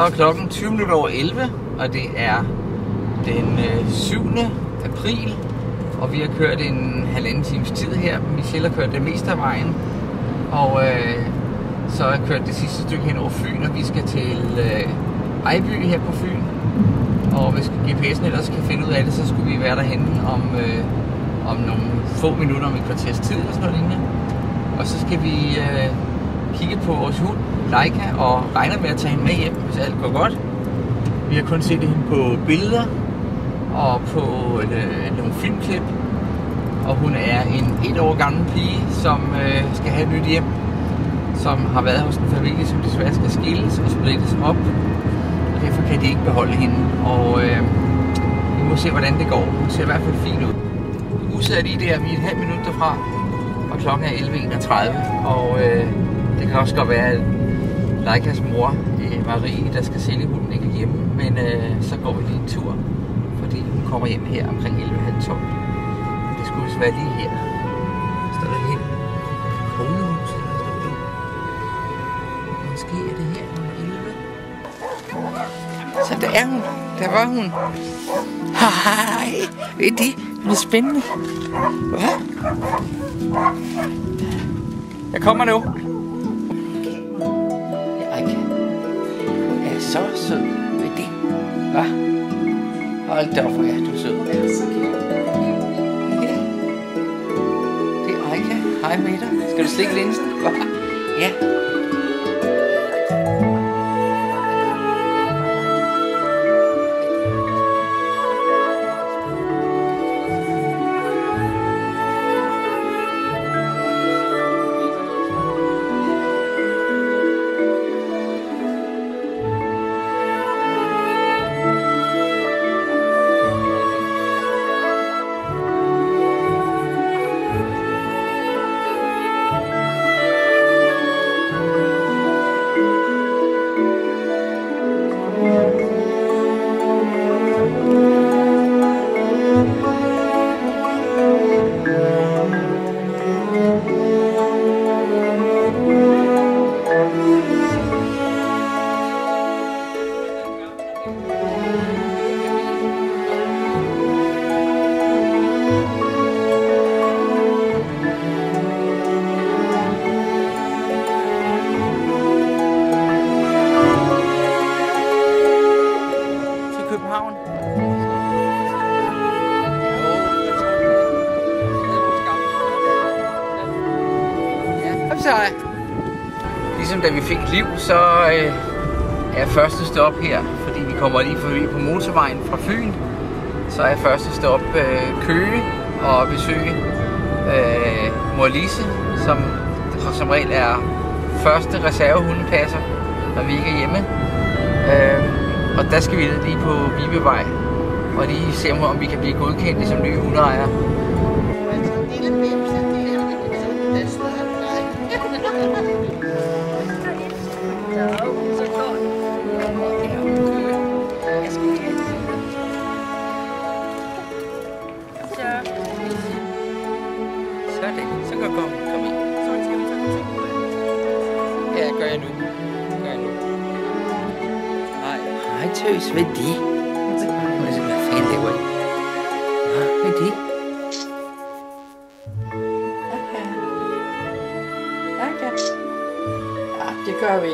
Så er klokken 20 minutter over 11, og det er den 7. april, og vi har kørt en halvanden times tid her. Michelle har kørt det meste af vejen, og så har jeg kørt det sidste stykke hen over Fyn, og vi skal til Ejby her på Fyn. Og hvis GPS'en ellers kan finde ud af det, så skulle vi være derhenne om nogle få minutter, om et kvarters tid eller sådan noget lignende. Og så skal vi kigge på vores hund, Laika, og regner med at tage hende med hjem, hvis alt går godt. Vi har kun set hende på billeder og på nogle filmklip. Og hun er en 1 år gammel pige, som skal have et nyt hjem, som har været hos en familie, som desværre skal skilles og splittes op. Og derfor kan de ikke beholde hende. Og vi må se, hvordan det går. Hun ser i hvert fald fin ud. Huset er lige der, vi er et halvt minut derfra, og klokken er 11.31. Og det kan også godt være, at Laikas mor, Marie, der skal sælge hunden, ikke hjemme. Men så går vi lige en tur, fordi hun kommer hjem her omkring 11.30. Det skulle vist være lige her. Står der helt konehus, eller står det? Måske er det her nummer 11. Så der er hun. Der var hun. Hej. Ved det? Det er spændende. Hvad? Jeg kommer nu. Jeg er så sød. Ved det? Hvad? Hold da op, hvor er du sød. Ja. Det er Aika. Hej med dig. Skal du slikke linsen? Ja. København. Ligesom da vi fik liv, så er første stop her, fordi vi kommer lige forbi på motorvejen fra Fyn. Så er første stop Køge og besøge mor Lise, som regel er første reservehundepasser, når vi ikke er hjemme. Og der skal vi lige på Vibevej og lige se, om vi kan blive godkendt som nye hundeejere. Så kom ind. Ja, gør jeg nu. Hej tøs, hvad er det? Hvad fanden laver I? Hvad er det? Okay. Ja, det gør vi.